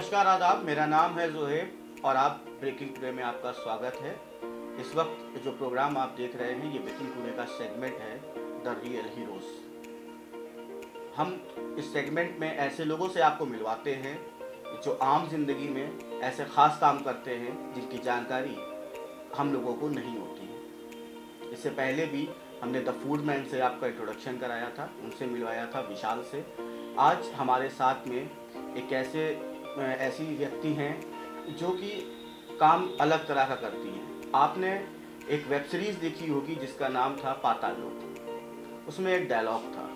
नमस्कार आदाब, मेरा नाम है ज़ुहैब और आप ब्रेकिंग टुडे में आपका स्वागत है। इस वक्त जो प्रोग्राम आप देख रहे हैं ये ब्रेकिंग टुडे का सेगमेंट है द रियल हीरोज़। हम इस सेगमेंट में ऐसे लोगों से आपको मिलवाते हैं जो आम जिंदगी में ऐसे ख़ास काम करते हैं जिनकी जानकारी हम लोगों को नहीं होती है। इससे पहले भी हमने द फूड मैन से आपका इंट्रोडक्शन कराया था, उनसे मिलवाया था विशाल से। आज हमारे साथ में एक ऐसी व्यक्ति हैं जो कि काम अलग तरह का करती हैं। आपने एक वेब सीरीज़ देखी होगी जिसका नाम था पाताल लोक। उसमें एक डायलॉग था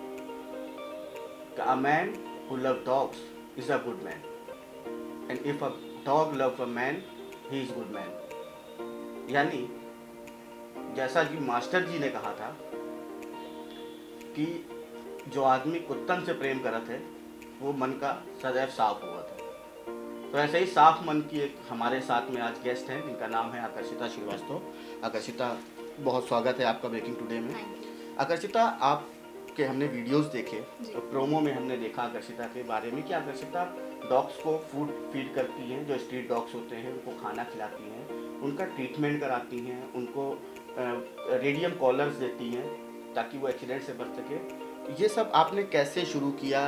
कि a man who love dogs is a good man and if a dog love a man he is good man. यानी जैसा कि मास्टर जी ने कहा था कि जो आदमी कुत्तन से प्रेम करत है वो मन का सदैव साफ हुआ था। तो ऐसे ही साफ मन की एक हमारे साथ में आज गेस्ट हैं जिनका नाम है आकर्षिता श्रीवास्तव। आकर्षिता, बहुत स्वागत है आपका ब्रेकिंग टुडे में। आकर्षिता, आपके हमने वीडियोस देखे तो प्रोमो में हमने देखा आकर्षिता के बारे में कि आकर्षिता डॉग्स को फूड फीड करती हैं, जो स्ट्रीट डॉग्स होते हैं उनको खाना खिलाती हैं, उनका ट्रीटमेंट कराती हैं, उनको रेडियम कॉलर्स देती हैं ताकि वो एक्सीडेंट से बच सके। ये सब आपने कैसे शुरू किया,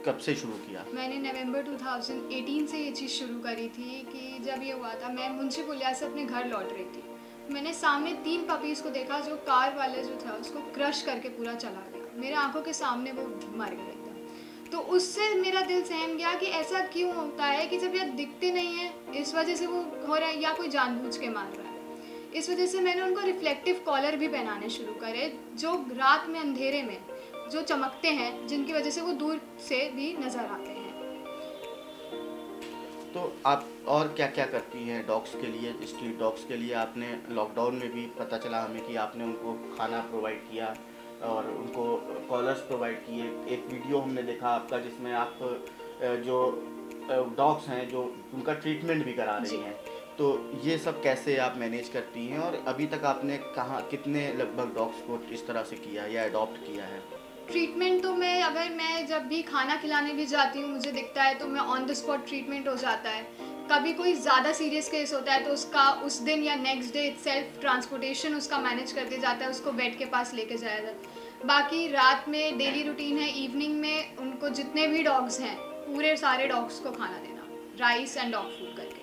कब से शुरू किया? मैंने नवंबर 2018 से ये चीज़ शुरू करी थी कि जब ये हुआ था मैं मुंशी पुलिया से अपने घर लौट रही थी। मैंने सामने 3 पपीज़ को देखा जो कार वाले जो था उसको क्रश करके पूरा चला गया। मेरे आंखों के सामने वो मर गए एकदम। तो उससे मेरा दिल सहम गया कि ऐसा क्यों होता है कि जब ये दिखते नहीं है इस वजह से वो हो रहा है या कोई जानबूझ के मार रहा है। इस वजह से मैंने उनको रिफ्लेक्टिव कॉलर भी पहनाने शुरू करे जो रात में अंधेरे में जो चमकते हैं, जिनकी वजह से वो दूर से भी नज़र आते हैं। तो आप और क्या क्या करती हैं डॉग्स के लिए, स्ट्रीट डॉग्स के लिए? आपने लॉकडाउन में भी पता चला हमें कि आपने उनको खाना प्रोवाइड किया और उनको कॉलर्स प्रोवाइड किए। एक वीडियो हमने देखा आपका जिसमें आप जो डॉग्स हैं जो उनका ट्रीटमेंट भी करा रही हैं। तो ये सब कैसे आप मैनेज करती हैं और अभी तक आपने कहाँ कितने लगभग डॉग्स को इस तरह से किया या अडॉप्ट किया है? ट्रीटमेंट तो मैं जब भी खाना खिलाने भी जाती हूँ मुझे दिखता है तो मैं ऑन द स्पॉट ट्रीटमेंट हो जाता है। कभी कोई ज़्यादा सीरियस केस होता है तो उसका उस दिन या नेक्स्ट डे सेल्फ ट्रांसपोर्टेशन उसका मैनेज कर दिया जाता है, उसको बेड के पास लेके जाया जाता है। बाकी रात में डेली रूटीन है, इवनिंग में उनको जितने भी डॉग्स हैं पूरे सारे डॉग्स को खाना देना, राइस एंड डॉग फूड करके।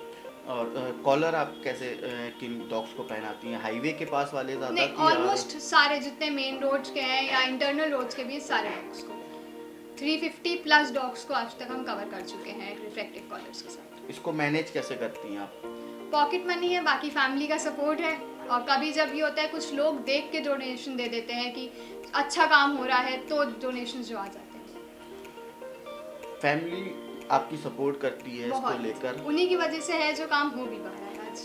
और कॉलर आप कैसे किन डॉग्स को पहनाती हैं? हाईवे के पास वाले ज़्यादा नहीं, कि ऑलमोस्ट सारे जितने मेन रोड्स के हैं या इंटरनल रोड्स के भी सारे डॉग्स को 350 प्लस डॉग्स को आज तक हम कवर कर चुके हैं रिफ्लेक्टिव कॉलर्स के साथ। इसको मैनेज कैसे करती हैं आप? पॉकेट मनी है, बाकी फैमिली का सपोर्ट है और कभी जब ये होता है कुछ लोग देख के डोनेशन दे देते हैं कि अच्छा काम हो रहा है तो डोनेशन जो आ जाते हैं। फैमिली आपकी सपोर्ट करती है इसको लेकर? उन्हीं की वजह से है जो काम हो भी पा रहा है आज।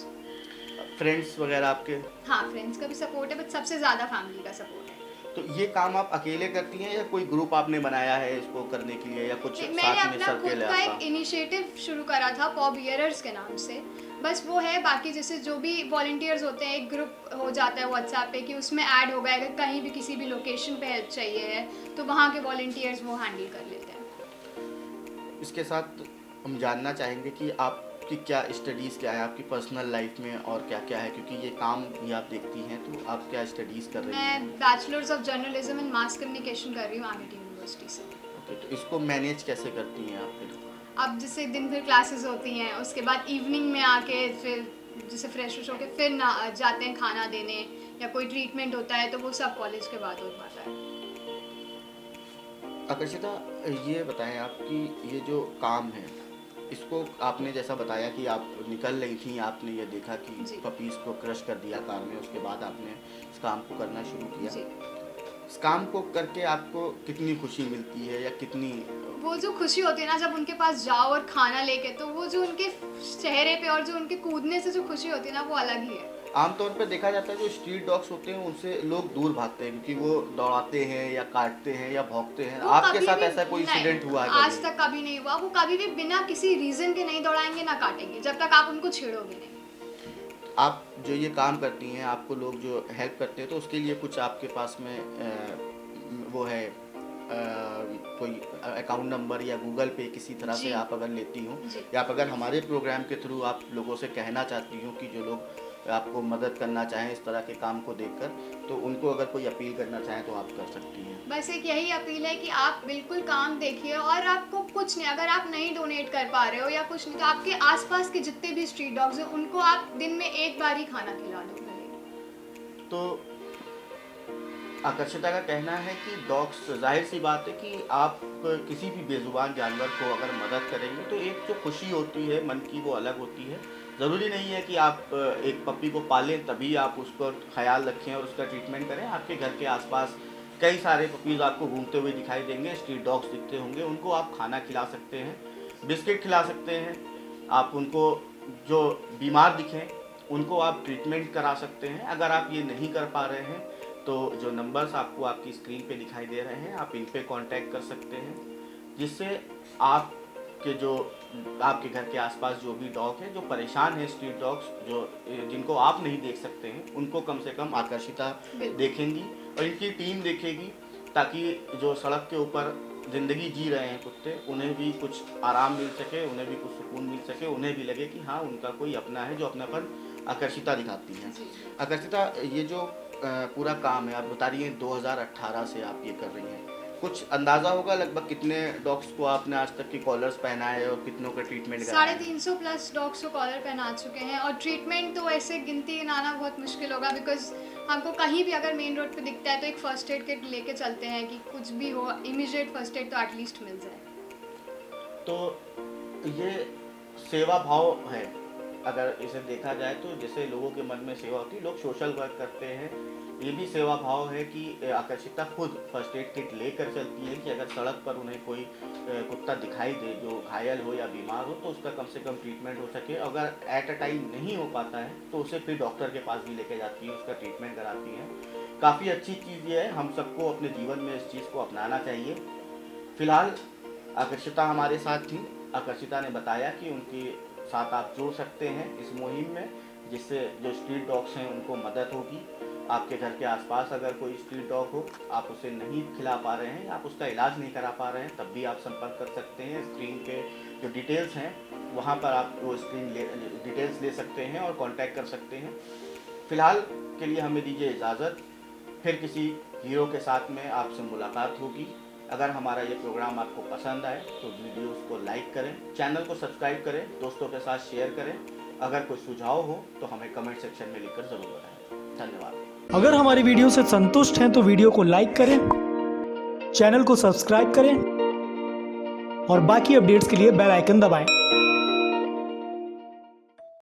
फ्रेंड्स वगैरह आपके? हाँ, फ्रेंड्स का भी सपोर्ट है बट सबसे ज़्यादा फैमिली का सपोर्ट है। तो ये काम आप अकेले करती हैं या कोई ग्रुप आपने बनाया है इसको करने के लिए या कुछ साथ में सर्कल है आपका? एक इनिशिएटिव शुरू करा था पॉ बियरर्स के नाम से, बस वो है। बाकी जैसे जो भी वॉलंटियर्स होते हैं एक ग्रुप हो जाता है व्हाट्सएप पे कि उसमें ऐड हो गया अगर कहीं भी किसी भी लोकेशन पे हेल्प चाहिए है तो वहाँ के वॉलंटियर्स वो हैंडल कर लेते हैं। इसके साथ हम जानना चाहेंगे कि आपकी क्या स्टडीज़ क्या है आपकी पर्सनल लाइफ में और क्या क्या है, क्योंकि ये काम भी आप देखती हैं तो आप क्या स्टडीज़ कर रही हैं? मैं bachelors of journalism and mass communication कर रही हूँ आमिटी यूनिवर्सिटी से। ओके, तो इसको मैनेज कैसे करती हैं आप फिर? अब जैसे दिन भर क्लासेस होती हैं उसके बाद इवनिंग में आके फिर जैसे फ्रेश होके फिर ना जाते हैं खाना देने या कोई ट्रीटमेंट होता है तो वो सब कॉलेज के बाद हो पाता है। आकर्षिता, ये बताएं आप कि ये जो काम है इसको आपने जैसा बताया कि आप निकल रही थी, आपने ये देखा कि पपीज़ को क्रश कर दिया कार में, उसके बाद आपने इस काम को करना शुरू किया। इस काम को करके आपको कितनी खुशी मिलती है या कितनी? वो जो खुशी होती है ना जब उनके पास जाओ और खाना लेके, तो वो जो उनके चेहरे पे और जो उनके कूदने से जो खुशी होती है ना वो अलग ही है। आमतौर पर देखा जाता है जो स्ट्रीट डॉग्स होते हैं उनसे लोग दूर भागते हैं क्योंकि वो दौड़ाते हैं या काटते हैं या भौंकते हैं। आपके साथ ऐसा कोई इंसिडेंट हुआ है? आज तक कभी नहीं हुआ। वो कभी भी बिना किसी रीजन के नहीं दौड़ाएंगे ना काटेंगे जब तक आप उनको छेड़ोगे नहीं। आप जो ये काम करती हैं, आपको लोग जो हेल्प करते हैं तो उसके लिए कुछ आपके पास में वो है कोई अकाउंट नंबर या गूगल पे किसी तरह से जी। आप अगर लेती हो, जी। या आप अगर हमारे प्रोग्राम के थ्रू आप लोगों से कहना चाहती हो कि जो लोग आपको मदद करना चाहें इस तरह के काम को देखकर, तो उनको अगर कोई अपील करना चाहें तो आप कर सकती हैं। बस एक यही अपील है कि आप बिल्कुल काम देखिए, और आपको कुछ नहीं, अगर आप नहीं डोनेट कर पा रहे हो या कुछ नहीं, तो आपके आसपास के जितने भी स्ट्रीट डॉग्स हैं उनको आप दिन में एक बार ही खाना खिला दो भले। तो आकर्षिता का कहना है कि डॉग्स, जाहिर सी बात है कि आप किसी भी बेजुबान जानवर को अगर मदद करेंगे तो एक जो खुशी होती है मन की वो अलग होती है। ज़रूरी नहीं है कि आप एक पपी को पालें तभी आप उसको ख्याल रखें और उसका ट्रीटमेंट करें। आपके घर के आसपास कई सारे पपीज़ आपको घूमते हुए दिखाई देंगे, स्ट्रीट डॉग्स दिखते होंगे, उनको आप खाना खिला सकते हैं, बिस्किट खिला सकते हैं। आप उनको जो बीमार दिखें उनको आप ट्रीटमेंट करा सकते हैं। अगर आप ये नहीं कर पा रहे हैं तो जो नंबर्स आपको आपकी स्क्रीन पे दिखाई दे रहे हैं आप इन पे कांटेक्ट कर सकते हैं, जिससे आपके जो आपके घर के आसपास जो भी डॉग है जो परेशान है, स्ट्रीट डॉग्स जो जिनको आप नहीं देख सकते हैं, उनको कम से कम आकर्षिता बिल्कुल। देखेंगी और इनकी टीम देखेगी, ताकि जो सड़क के ऊपर ज़िंदगी जी रहे हैं कुत्ते, उन्हें भी कुछ आराम मिल सके, उन्हें भी कुछ सुकून मिल सके, उन्हें भी लगे कि हाँ उनका कोई अपना है जो अपनापन आकर्षिता दिखाती है। जी। आकर्षिता, ये जो पूरा काम है आप बता रही हैं 2018 से आप ये कर रही हैं, कुछ अंदाज़ा होगा लगभग कितने डॉग्स को आपने आज तक की कॉलर्स पहनाए और कितनों का ट्रीटमेंट कराया है? 350 प्लस डॉग्स को कॉलर पहना चुके हैं, और ट्रीटमेंट तो ऐसे गिनती गिनाना बहुत मुश्किल होगा, बिकॉज हमको कहीं भी अगर मेन रोड पे दिखता है तो एक फर्स्ट एड किट लेके चलते हैं कि कुछ भी हो इमीडिएट फर्स्ट एड तो एटलीस्ट मिल जाए। तो ये सेवा भाव है, अगर इसे देखा जाए तो जैसे लोगों के मन में सेवा होती है, लोग सोशल वर्क करते हैं, ये भी सेवा भाव है कि आकर्षिता खुद फर्स्ट एड किट लेकर चलती है कि अगर सड़क पर उन्हें कोई कुत्ता दिखाई दे जो घायल हो या बीमार हो तो उसका कम से कम ट्रीटमेंट हो सके। अगर एट अ टाइम नहीं हो पाता है तो उसे फिर डॉक्टर के पास भी लेके जाती है, उसका ट्रीटमेंट कराती है। काफ़ी अच्छी चीज़ ये है, हम सबको अपने जीवन में इस चीज़ को अपनाना चाहिए। फिलहाल आकर्षिता हमारे साथ थी। आकर्षिता ने बताया कि उनके साथ आप जुड़ सकते हैं इस मुहिम में, जिससे जो स्ट्रीट डॉग्स हैं उनको मदद होगी। आपके घर के आसपास अगर कोई स्ट्रीट डॉग हो, आप उसे नहीं खिला पा रहे हैं, आप उसका इलाज नहीं करा पा रहे हैं, तब भी आप संपर्क कर सकते हैं। स्क्रीन पे जो डिटेल्स हैं वहाँ पर आप वो डिटेल्स ले सकते हैं और कांटेक्ट कर सकते हैं। फ़िलहाल के लिए हमें दीजिए इजाज़त, फिर किसी हीरो के साथ में आपसे मुलाकात होगी। अगर हमारा ये प्रोग्राम आपको पसंद आए तो वीडियोस को लाइक करें, चैनल को सब्सक्राइब करें, दोस्तों के साथ शेयर करें। अगर कोई सुझाव हो तो हमें कमेंट सेक्शन में लिखकर ज़रूर बताएं। धन्यवाद। अगर हमारी वीडियो से संतुष्ट हैं तो वीडियो को लाइक करें, चैनल को सब्सक्राइब करें और बाकी अपडेट्स के लिए बेल आइकन दबाएं।